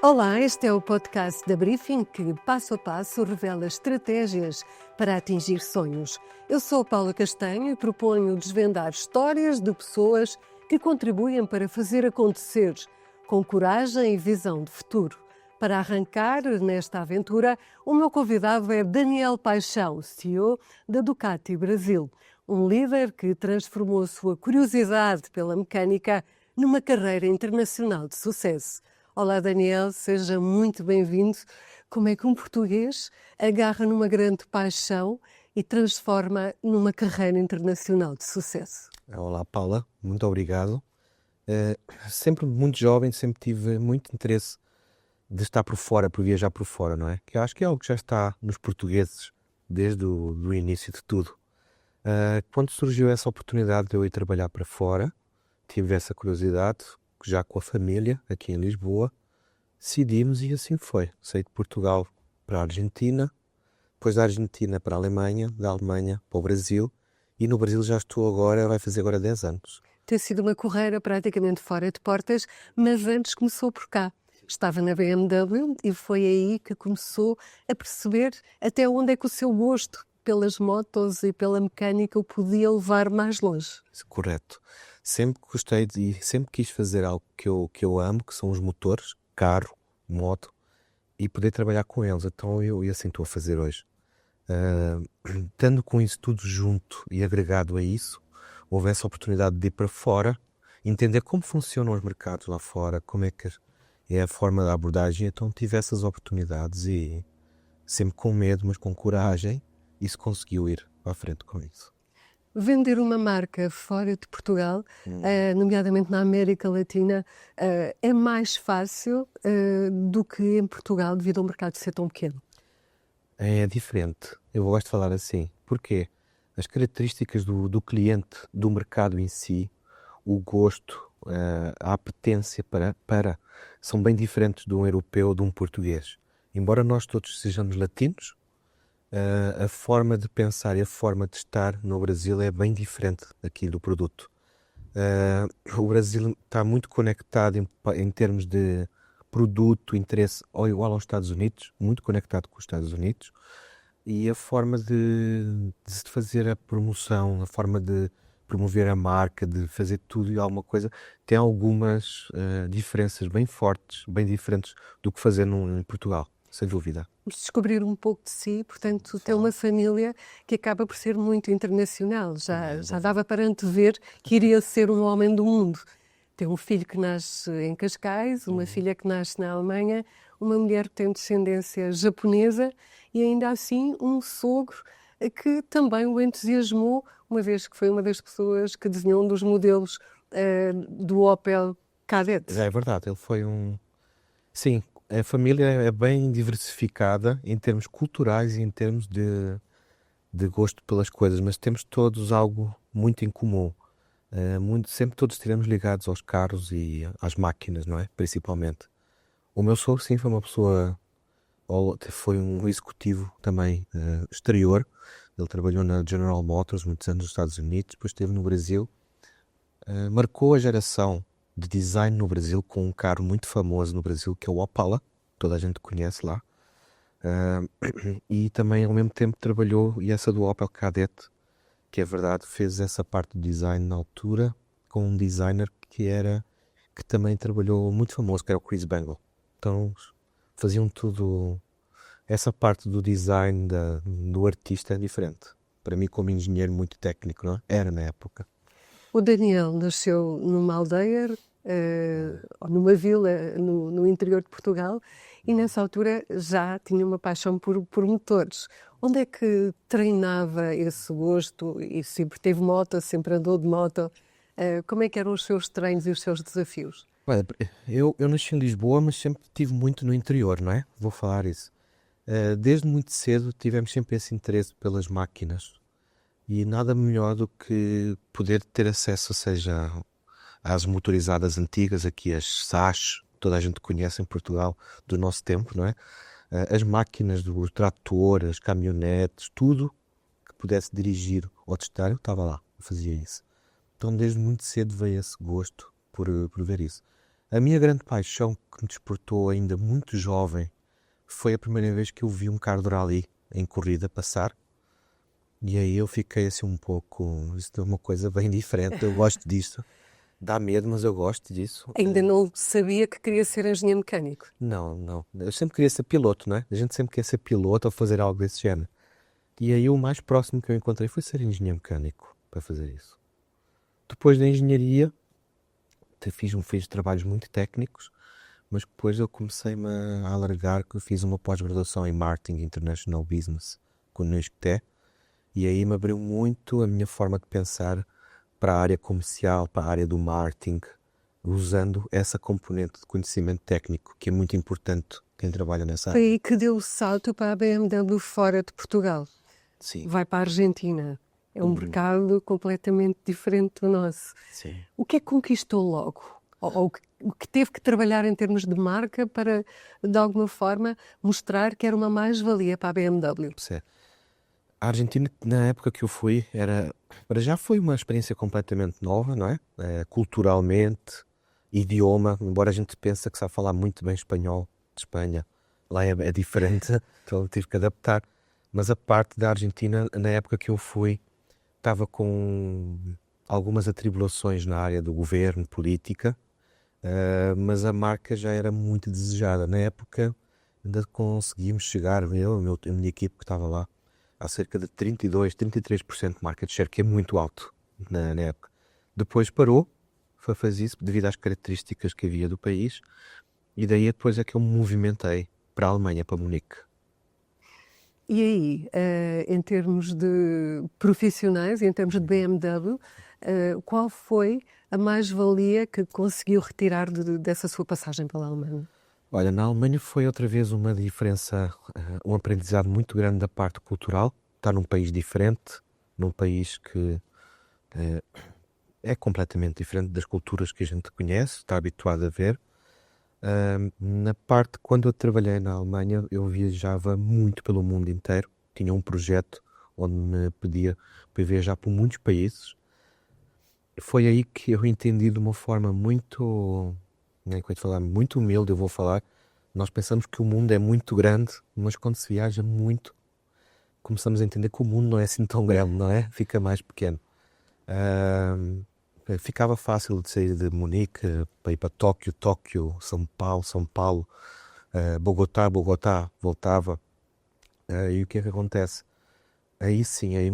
Olá, este é o podcast da Briefing que, passo a passo, revela estratégias para atingir sonhos. Eu sou Paula Castanho e proponho desvendar histórias de pessoas que contribuem para fazer acontecer, com coragem e visão de futuro. Para arrancar nesta aventura, o meu convidado é Daniel Paixão, CEO da Ducati Brasil, um líder que transformou a sua curiosidade pela mecânica numa carreira internacional de sucesso. Olá, Daniel, seja muito bem-vindo. Como é que um português agarra numa grande paixão e transforma numa carreira internacional de sucesso? Olá, Paula, muito obrigado. Sempre muito jovem, sempre tive muito interesse de estar por fora, por viajar por fora, não é? Que eu acho que é algo que já está nos portugueses desde o do início de tudo. Quando surgiu essa oportunidade de eu ir trabalhar para fora, tive essa curiosidade, já com a família, aqui em Lisboa, decidimos e assim foi. Saí de Portugal para a Argentina, depois da Argentina para a Alemanha, da Alemanha para o Brasil, e no Brasil já estou agora, vai fazer agora 10 anos. Tem sido uma carreira praticamente fora de portas, mas antes começou por cá. Estava na BMW e foi aí que começou a perceber até onde é que o seu gosto pelas motos e pela mecânica o podia levar mais longe. Correto. Sempre gostei e sempre quis fazer algo que eu amo, que são os motores, carro, moto, e poder trabalhar com eles. Então eu assim estou a fazer hoje. Estando com isso tudo junto e agregado a isso, houve essa oportunidade de ir para fora, entender como funcionam os mercados lá fora, como é que é a forma da abordagem. Então tive essas oportunidades e sempre com medo, mas com coragem, isso conseguiu ir para a frente com isso. Vender uma marca fora de Portugal, nomeadamente na América Latina, é mais fácil do que em Portugal, devido ao mercado ser tão pequeno? É diferente, eu gosto de falar assim. Porquê? As características do cliente, do mercado em si, o gosto, a apetência para são bem diferentes de um europeu ou de um português. Embora nós todos sejamos latinos, a forma de pensar e a forma de estar no Brasil é bem diferente aqui do produto. O Brasil está muito conectado em termos de produto, interesse, ou igual aos Estados Unidos, muito conectado com os Estados Unidos, e a forma de se fazer a promoção, a forma de promover a marca, de fazer tudo e alguma coisa, tem algumas diferenças bem fortes, bem diferentes do que fazer em Portugal, sem dúvida. Descobrir um pouco de si, portanto, ter uma família que acaba por ser muito internacional. Já dava para antever que iria ser um homem do mundo. Tem um filho que nasce em Cascais, uma filha que nasce na Alemanha, uma mulher que tem descendência japonesa e ainda assim um sogro que também o entusiasmou, uma vez que foi uma das pessoas que desenhou um dos modelos do Opel Kadett. É verdade, ele foi um... Sim, a família é bem diversificada em termos culturais e em termos de gosto pelas coisas, mas temos todos algo muito em comum. Sempre todos estivemos ligados aos carros e às máquinas, não é? Principalmente. O meu sogro, sim, foi uma pessoa... Foi um executivo também exterior. Ele trabalhou na General Motors muitos anos nos Estados Unidos, depois esteve no Brasil. Marcou a geração de design no Brasil com um carro muito famoso no Brasil, que é o Opala, toda a gente conhece lá. E também ao mesmo tempo trabalhou, e essa do Opel Kadett, que é verdade, fez essa parte do design na altura, com um designer que também trabalhou muito famoso, que era o Chris Bangle. Então faziam tudo, essa parte do design do artista é diferente. Para mim, como engenheiro muito técnico, não é? Era na época. O Daniel nasceu numa aldeia, ou numa vila no interior de Portugal, e nessa altura já tinha uma paixão por motores. Onde é que treinava esse gosto? E sempre teve moto, sempre andou de moto. Como é que eram os seus treinos e os seus desafios? Olha, eu nasci em Lisboa, mas sempre estive muito no interior, não é? Vou falar isso. Desde muito cedo tivemos sempre esse interesse pelas máquinas. E nada melhor do que poder ter acesso, seja às motorizadas antigas, aqui as SAS, toda a gente conhece em Portugal, do nosso tempo, não é? As máquinas do trator, as caminhonetes, tudo que pudesse dirigir ou testar, eu estava lá, eu fazia isso. Então desde muito cedo veio esse gosto por ver isso. A minha grande paixão que me despertou ainda muito jovem foi a primeira vez que eu vi um carro de rally em corrida passar. E aí eu fiquei assim um pouco, isto é uma coisa bem diferente, eu gosto disso. Dá medo, mas eu gosto disso. Ainda não sabia que queria ser engenheiro mecânico. Não, não. Eu sempre queria ser piloto, não é? A gente sempre quer ser piloto ou fazer algo desse género. E aí o mais próximo que eu encontrei foi ser engenheiro mecânico para fazer isso. Depois da engenharia, fiz trabalhos muito técnicos, mas depois eu comecei-me a alargar, que eu fiz uma pós-graduação em Marketing International Business com o ISCTE, e aí me abriu muito a minha forma de pensar para a área comercial, para a área do marketing, usando essa componente de conhecimento técnico, que é muito importante quem trabalha nessa Foi área. aí que deu o salto para a BMW fora de Portugal. Sim. Vai para a Argentina. É um mercado completamente diferente do nosso. Sim. O que é que conquistou logo? Ou o que teve que trabalhar em termos de marca para, de alguma forma, mostrar que era uma mais-valia para a BMW? A Argentina, na época que eu fui, para já foi uma experiência completamente nova, não é? Culturalmente, idioma, embora a gente pense que sabe falar muito bem espanhol de Espanha, lá é diferente, então eu tive que adaptar. Mas a parte da Argentina, na época que eu fui, estava com algumas atribulações na área do governo, política, mas a marca já era muito desejada. Na época ainda conseguimos chegar, a minha equipe que estava lá, a cerca de 32, 33% de market share, que é muito alto na época. Depois parou, foi fazer isso devido às características que havia do país, e daí depois é que eu me movimentei para a Alemanha, para Munique. E aí, em termos de profissionais, em termos de BMW, qual foi a mais-valia que conseguiu retirar dessa sua passagem pela Alemanha? Olha, na Alemanha foi outra vez uma diferença, um aprendizado muito grande da parte cultural. Estar num país diferente, num país que é completamente diferente das culturas que a gente conhece, está habituado a ver. Na parte, quando eu trabalhei na Alemanha, eu viajava muito pelo mundo inteiro. Tinha um projeto onde me pedia para viajar por muitos países. Foi aí que eu entendi de uma forma muito, nem que eu te falar, muito humilde, eu vou falar. Nós pensamos que o mundo é muito grande, mas quando se viaja muito, começamos a entender que o mundo não é assim tão grande, não é? Fica mais pequeno. Ficava fácil de sair de Munique para ir para Tóquio, São Paulo, Bogotá, voltava. E o que é que acontece? Aí sim, aí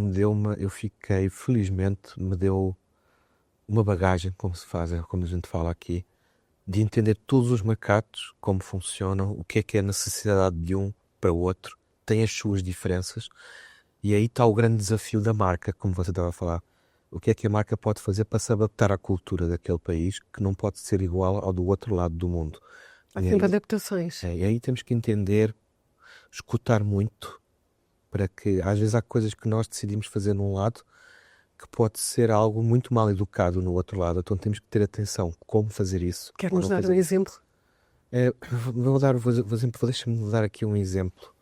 eu fiquei, felizmente, me deu uma bagagem, como se faz, como a gente fala aqui, de entender todos os mercados, como funcionam, o que é a necessidade de um para o outro, tem as suas diferenças, e aí está o grande desafio da marca, como você estava a falar. O que é que a marca pode fazer para se adaptar à cultura daquele país, que não pode ser igual ao do outro lado do mundo. Há sempre adaptações. E aí temos que entender, escutar muito, para que às vezes há coisas que nós decidimos fazer num lado, que pode ser algo muito mal educado no outro lado. Então temos que ter atenção como fazer isso. Quer-nos dar um exemplo? Deixa-me dar aqui um exemplo.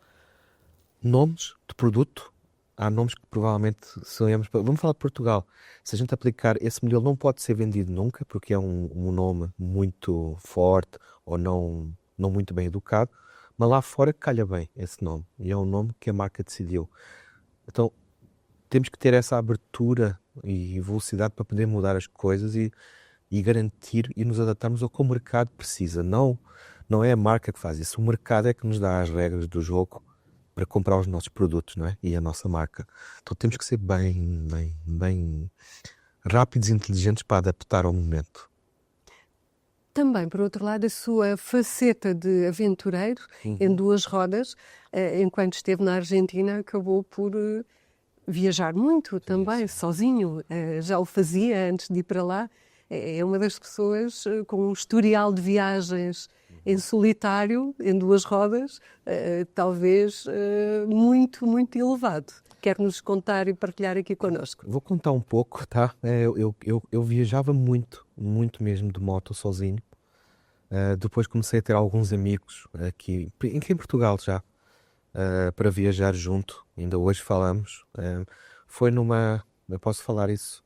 Nomes de produto. Há nomes que provavelmente sonhamos. Vamos falar de Portugal. Se a gente aplicar, esse modelo não pode ser vendido nunca, porque é um nome muito forte ou não muito bem educado, mas lá fora calha bem esse nome. E é um nome que a marca decidiu. Então, temos que ter essa abertura e velocidade para poder mudar as coisas e garantir e nos adaptarmos ao que o mercado precisa. Não é a marca que faz isso. O mercado é que nos dá as regras do jogo para comprar os nossos produtos, não é? E a nossa marca. Então temos que ser bem rápidos e inteligentes para adaptar ao momento. Também, por outro lado, a sua faceta de aventureiro em duas rodas, enquanto esteve na Argentina, acabou por viajar muito também, sozinho. Já o fazia antes de ir para lá. É uma das pessoas com um historial de viagens em solitário, em duas rodas, talvez muito, muito elevado. Quer nos contar e partilhar aqui connosco? Vou contar um pouco, tá? Eu viajava muito mesmo de moto sozinho. Depois comecei a ter alguns amigos aqui em Portugal já, para viajar junto. Ainda hoje falamos. Eu posso falar isso.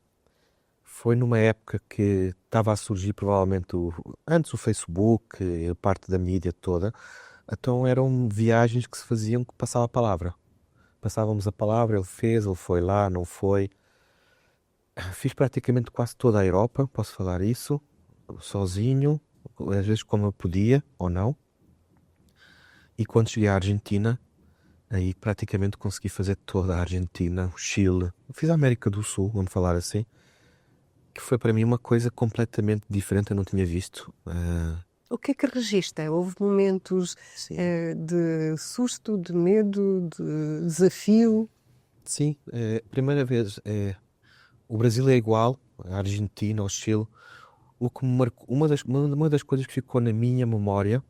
Foi numa época que estava a surgir provavelmente antes o Facebook, a parte da mídia toda. Então eram viagens que se faziam que passava a palavra. Passávamos a palavra, ele fez, ele foi lá, não foi. Fiz praticamente quase toda a Europa, posso falar isso, sozinho, às vezes como eu podia ou não. E quando cheguei à Argentina, aí praticamente consegui fazer toda a Argentina, o Chile. Fiz a América do Sul, vamos falar assim, que foi para mim uma coisa completamente diferente, eu não tinha visto. O que é que registra? Houve momentos Sim. de susto, de medo, de desafio? Sim, primeira vez, o Brasil é igual, a Argentina, o Chile. O que me marcou, uma das coisas que ficou na minha memória,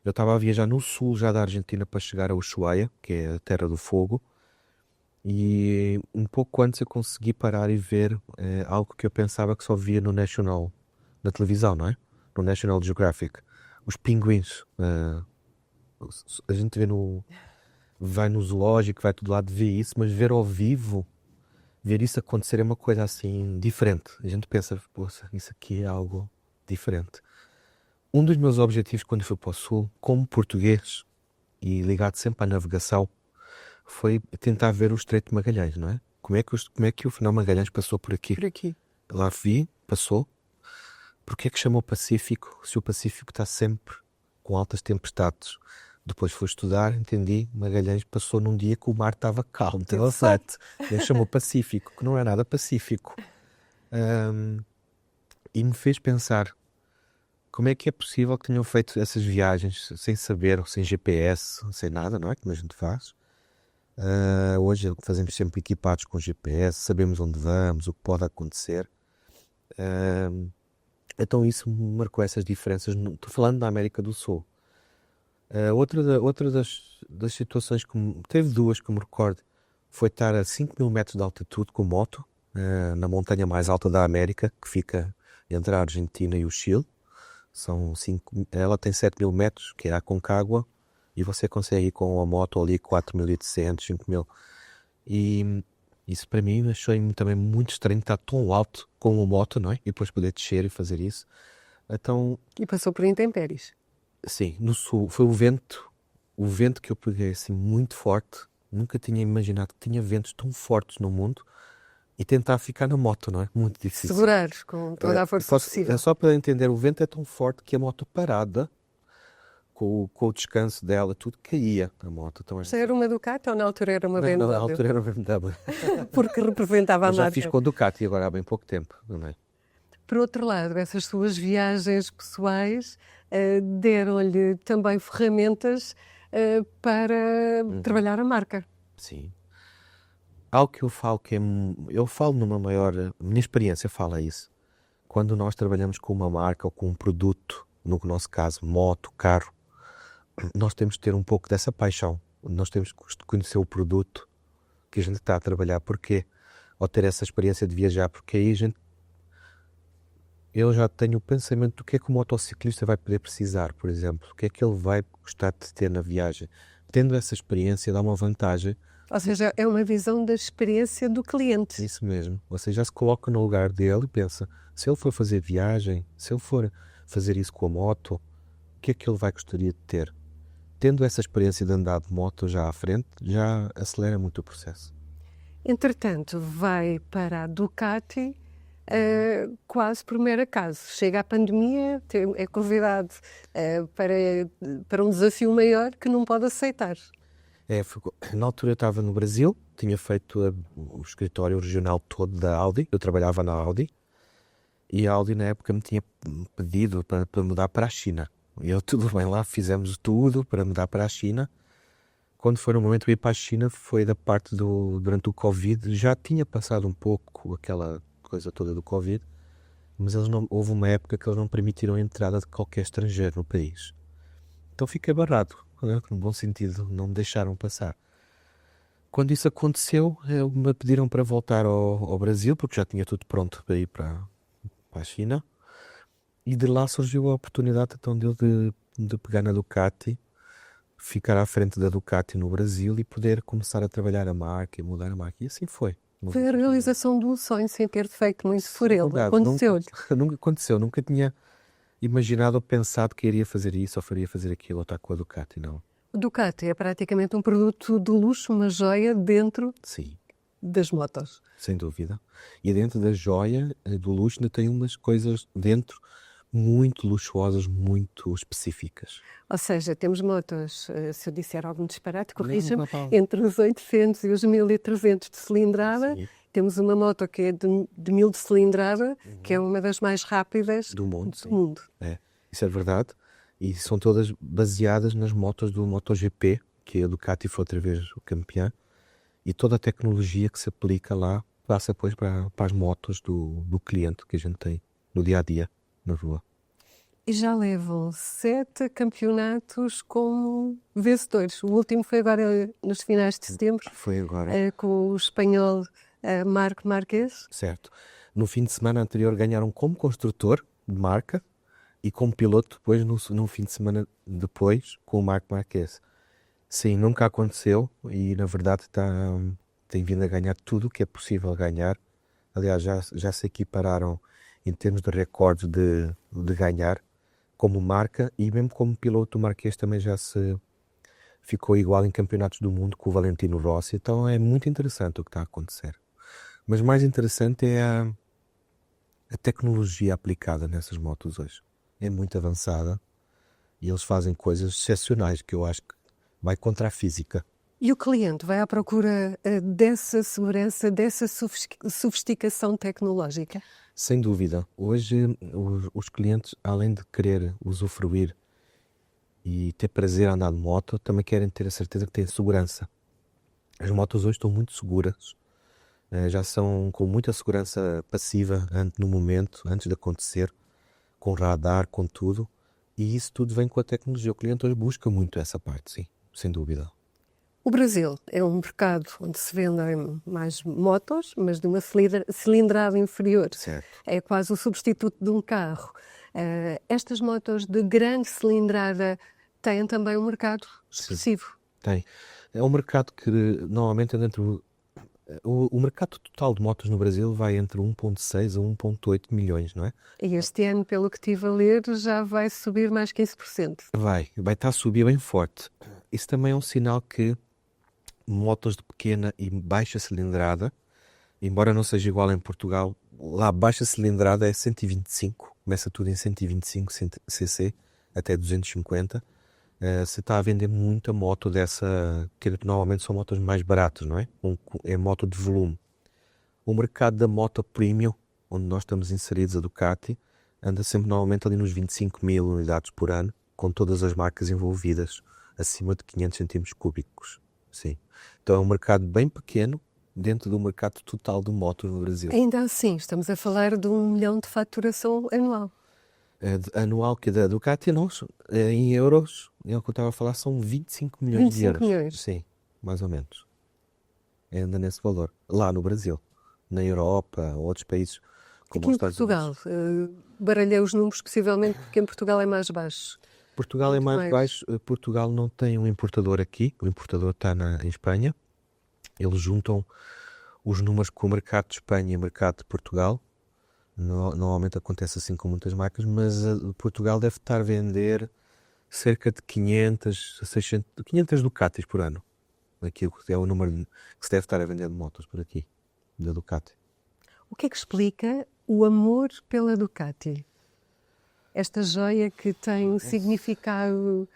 eu estava a viajar no sul já da Argentina para chegar a Ushuaia, que é a Terra do Fogo, e um pouco antes eu consegui parar e ver algo que eu pensava que só via no National, na televisão, não é? No National Geographic. Os pinguins. A gente vai no zoológico, vai todo lado ver isso, mas ver ao vivo, ver isso acontecer é uma coisa assim diferente. A gente pensa, poxa, isso aqui é algo diferente. Um dos meus objetivos quando fui para o Sul, como português e ligado sempre à navegação, foi tentar ver o Estreito de Magalhães, não é? Como é que o Fernão Magalhães passou por aqui? Por aqui. Lá vi, passou. Porquê é que chamou Pacífico, se o Pacífico está sempre com altas tempestades? Depois fui estudar, entendi, Magalhães passou num dia que o mar estava calmo, estava flat. Ele chamou Pacífico, que não é nada pacífico. E me fez pensar, como é que é possível que tenham feito essas viagens sem saber, sem GPS, sem nada, não é? Como a gente faz. Hoje fazemos sempre equipados com GPS, sabemos onde vamos, o que pode acontecer. Então isso me marcou essas diferenças. Estou falando da América do Sul. Outra das situações teve duas que me recordo, foi estar a 5.000 metros de altitude com moto, na montanha mais alta da América, que fica entre a Argentina e o Chile. Ela tem 7.000 metros, que é a Aconcagua, e você consegue ir com a moto ali 4.800, 5.000. E isso para mim achei também muito estranho estar tão alto com uma moto, não é? E depois poder descer e fazer isso. Então, E passou por intempéries. sim, no sul, foi o vento que eu peguei assim muito forte. Nunca tinha imaginado que tinha ventos tão fortes no mundo e tentar ficar na moto, não é? Muito difícil. Segurar com toda a força possível. É só para entender, o vento é tão forte que a moto parada, com o descanso dela, tudo caía a moto. Então, Já era uma Ducati ou na altura era uma na BMW? altura era uma BMW. Porque representava a Eu já fiz marca. com a Ducati agora há bem pouco tempo, não é? Por outro lado, essas suas viagens pessoais deram-lhe também ferramentas para trabalhar a marca. Sim. Algo que eu falo eu falo numa maior, a minha experiência fala isso. Quando nós trabalhamos com uma marca ou com um produto, no nosso caso, moto, carro, nós temos que ter um pouco dessa paixão. Nós temos que conhecer o produto que a gente está a trabalhar. Porquê? Ou ter essa experiência de viajar, porque aí eu já tenho o pensamento do que é que o motociclista vai poder precisar, por exemplo. O que é que ele vai gostar de ter na viagem. Tendo essa experiência dá uma vantagem. Ou seja, é uma visão da experiência do cliente. Isso mesmo. Você já se coloca no lugar dele e pensa, se ele for fazer viagem, se ele for fazer isso com a moto, o que é que ele vai gostaria de ter? Tendo essa experiência de andar de moto já à frente, já acelera muito o processo. Entretanto, vai para a Ducati quase por mero acaso. Chega a pandemia, é convidado para um desafio maior que não pode aceitar. Na altura eu estava no Brasil, tinha feito o escritório regional todo da Audi, eu trabalhava na Audi, e a Audi na época me tinha pedido para mudar para a China. E eu, tudo bem lá, fizemos tudo para mudar para a China. Quando foi no momento de ir para a China, foi durante o Covid, já tinha passado um pouco aquela coisa toda do Covid, mas houve uma época que eles não permitiram a entrada de qualquer estrangeiro no país. Então fiquei barrado, né? No bom sentido, não me deixaram passar. Quando isso aconteceu, me pediram para voltar ao Brasil, porque já tinha tudo pronto para ir para a China. E de lá surgiu a oportunidade então de pegar na Ducati, ficar à frente da Ducati no Brasil e poder começar a trabalhar a marca e mudar a marca. E assim foi. Foi a realização de um sonho sem ter feito muito por ele. Verdade, Aconteceu-lhe. Nunca aconteceu, nunca tinha imaginado ou pensado que iria fazer isso ou faria fazer aquilo ou estar com a Ducati, não. O Ducati é praticamente um produto de luxo, uma joia dentro Sim, das motos. sem dúvida. E dentro da joia, do luxo, ainda tem umas coisas dentro muito luxuosas, muito específicas. Ou seja, temos motos, se eu disser algum disparate, corrija-me, Não, não. entre os 800 e os 1300 de cilindrada. Sim. Temos uma moto que é de 1000 de cilindrada, que é uma das mais rápidas Do mundo, sim. do mundo. É, isso é verdade. E são todas baseadas nas motos do MotoGP, que a Ducati foi outra vez o campeão. E toda a tecnologia que se aplica lá passa depois para as motos do cliente que a gente tem no dia a dia, na rua. E já levam 7 campeonatos como vencedores. O último foi agora nos finais de setembro, Foi agora. com o espanhol Marc Márquez. Certo. No fim de semana anterior ganharam como construtor de marca e como piloto depois no fim de semana depois com o Marc Márquez. Sim, nunca aconteceu e na verdade tem vindo a ganhar tudo o que é possível ganhar. Aliás, já se equipararam em termos de recordes de ganhar como marca e mesmo como piloto o Marquês também já se ficou igual em campeonatos do mundo com o Valentino Rossi. Então é muito interessante o que está a acontecer. Mas mais interessante é a tecnologia aplicada nessas motos hoje. É muito avançada e eles fazem coisas excepcionais que eu acho que vai contra a física. E o cliente vai à procura dessa segurança, dessa sofisticação tecnológica? Sem dúvida. Hoje os clientes, além de querer usufruir e ter prazer a andar de moto, também querem ter a certeza que têm segurança. As motos hoje estão muito seguras. Já são com muita segurança passiva no momento, antes de acontecer, com radar, com tudo. E isso tudo vem com a tecnologia. O cliente hoje busca muito essa parte, sim, sem dúvida. O Brasil é um mercado onde se vendem mais motos, mas de uma cilindrada inferior. Certo. É quase o substituto de um carro. Estas motos de grande cilindrada têm também um mercado expressivo. Tem. É um mercado que normalmente é dentro... O mercado total de motos no Brasil vai entre 1,6 a 1,8 milhões, não é? E este ano, pelo que estive a ler, já vai subir mais 15%. Vai estar a subir bem forte. Isso também é um sinal que motos de pequena e baixa cilindrada, embora não seja igual em Portugal, lá baixa cilindrada é 125, começa tudo em 125 cc até 250. Você está a vender muita moto dessa, que normalmente são motos mais baratas, não é? É moto de volume. O mercado da moto premium, onde nós estamos inseridos, a Ducati, anda sempre normalmente ali nos 25 mil unidades por ano, com todas as marcas envolvidas, acima de 500 centímetros cúbicos. Sim. Então é um mercado bem pequeno dentro do mercado total de motos no Brasil. Ainda assim, estamos a falar de 1 milhão de faturação anual. Anual que da Ducati, não, em euros, é o que eu estava a falar, são 25 milhões de 25 euros. milhões. Sim, mais ou menos. Anda nesse valor. Lá no Brasil, na Europa, ou outros países como Aqui os em Estados Portugal, Unidos. baralhei os números possivelmente porque em Portugal é mais baixo. Portugal é Muito mais mais. baixo. Portugal não tem um importador aqui. O importador está em Espanha. Eles juntam os números com o mercado de Espanha e o mercado de Portugal. Normalmente acontece assim com muitas marcas, mas Portugal deve estar a vender cerca de 500, 600, 500 Ducatis por ano. Aquilo é o número que se deve estar a vender de motos por aqui, da Ducati. O que é que explica o amor pela Ducati? Esta joia que tem um significado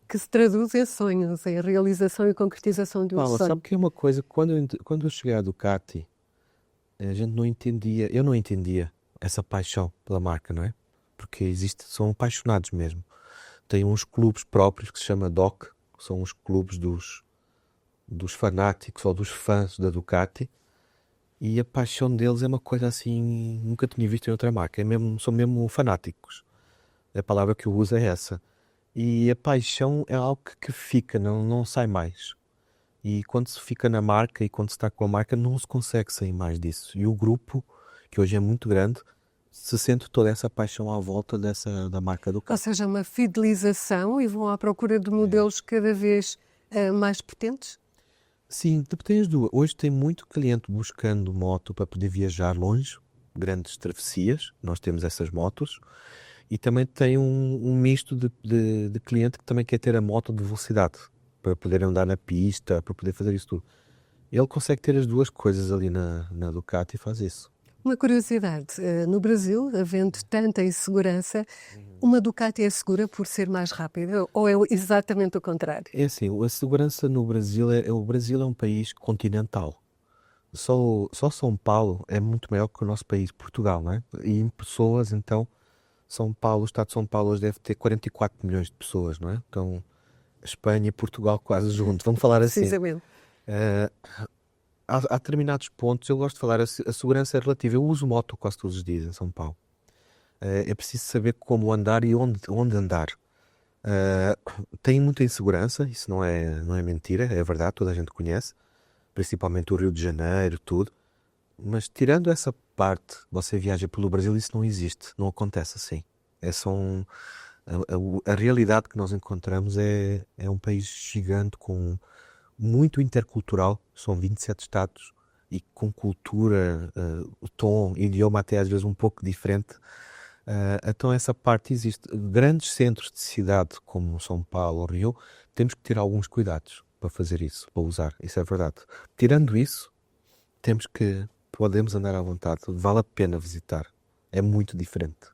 que se traduz em sonhos, em realização e concretização de um Paula, sonho. sabe que é uma coisa, quando eu cheguei à Ducati, a gente não entendia, eu não entendia essa paixão pela marca, não é? Porque são apaixonados mesmo. Tem uns clubes próprios que se chama DOC, que são os clubes dos fanáticos ou dos fãs da Ducati, e a paixão deles é uma coisa assim, nunca tinha visto em outra marca, são mesmo fanáticos. A palavra que eu uso é essa. E a paixão é algo que fica, não sai mais. E quando se fica na marca e quando se está com a marca, não se consegue sair mais disso. E o grupo, que hoje é muito grande, se sente toda essa paixão à volta da marca Ou Ducati. seja, uma fidelização e vão à procura de modelos cada vez mais potentes? Sim, tem as duas. Hoje tem muito cliente buscando moto para poder viajar longe, grandes travessias, nós temos essas motos, e também tem um misto de cliente que também quer ter a moto de velocidade, para poder andar na pista, para poder fazer isso tudo. Ele consegue ter as duas coisas ali na Ducati e faz isso. Uma curiosidade, no Brasil, havendo tanta insegurança, uma Ducati é segura por ser mais rápida ou é exatamente o contrário? É assim, a segurança no Brasil o Brasil é um país continental. Só São Paulo é muito maior que o nosso país, Portugal, não é? E em pessoas, então, São Paulo, o estado de São Paulo hoje deve ter 44 milhões de pessoas, não é? Então, Espanha e Portugal quase juntos, vamos falar assim. Precisamente. Eh, há determinados pontos, eu gosto de falar, a segurança é relativa. Eu uso moto quase todos os dias em São Paulo. É preciso saber como andar e onde andar. Eh, Tem muita insegurança, isso não é mentira, é verdade, toda a gente conhece, principalmente o Rio de Janeiro, tudo. Mas tirando essa parte, você viaja pelo Brasil, isso não existe, não acontece assim. É só a realidade que nós encontramos é um país gigante, com muito intercultural, são 27 estados e com cultura, o tom, idioma até às vezes um pouco diferente. Então essa parte existe. Grandes centros de cidade como São Paulo ou Rio, temos que ter alguns cuidados para fazer isso, para usar, isso é verdade. Tirando isso, podemos andar à vontade, vale a pena visitar, é muito diferente.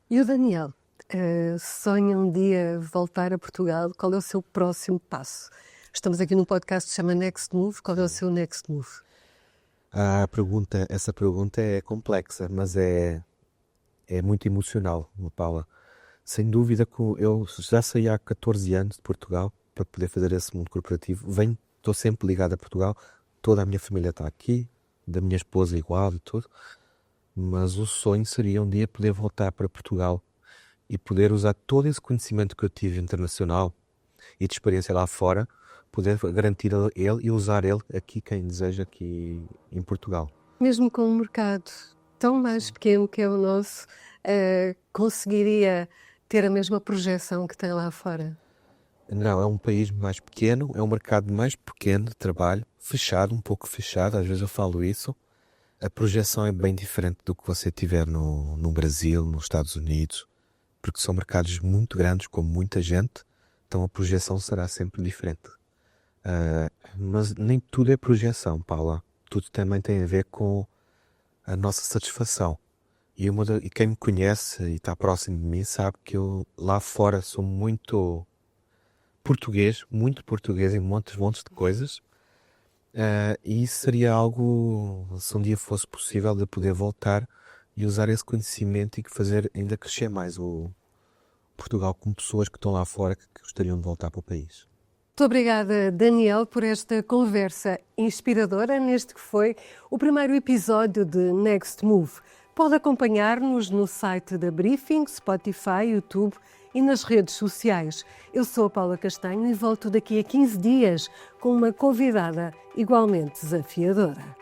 E o Daniel, sonha um dia voltar a Portugal? Qual é o seu próximo passo? Estamos aqui num podcast que se chama Next Move. Qual é o seu next move? Essa pergunta é complexa, mas é muito emocional, Paula. Sem dúvida que eu já saí há 14 anos de Portugal para poder fazer esse mundo corporativo. Estou sempre ligado a Portugal, toda a minha família está aqui, da minha esposa igual e tudo. Mas o sonho seria um dia poder voltar para Portugal e poder usar todo esse conhecimento que eu tive internacional e de experiência lá fora, poder garantir ele e usar ele aqui, quem deseja, aqui em Portugal. Mesmo com um mercado tão mais pequeno que é o nosso, conseguiria ter a mesma projeção que tem lá fora? Não, é um país mais pequeno, é um mercado mais pequeno de trabalho, fechado, um pouco fechado, às vezes eu falo isso. A projeção é bem diferente do que você tiver no Brasil, nos Estados Unidos, porque são mercados muito grandes, com muita gente, então a projeção será sempre diferente. Mas nem tudo é projeção, Paula. Tudo também tem a ver com a nossa satisfação. E quem me conhece e está próximo de mim sabe que eu lá fora sou muito português em montes de coisas. E isso seria algo, se um dia fosse possível, de poder voltar e usar esse conhecimento e fazer ainda crescer mais o Portugal com pessoas que estão lá fora que gostariam de voltar para o país. Muito obrigada, Daniel, por esta conversa inspiradora neste que foi o primeiro episódio de Next Move. Pode acompanhar-nos no site da Briefing, Spotify, YouTube e nas redes sociais. Eu sou a Paula Castanho e volto daqui a 15 dias com uma convidada igualmente desafiadora.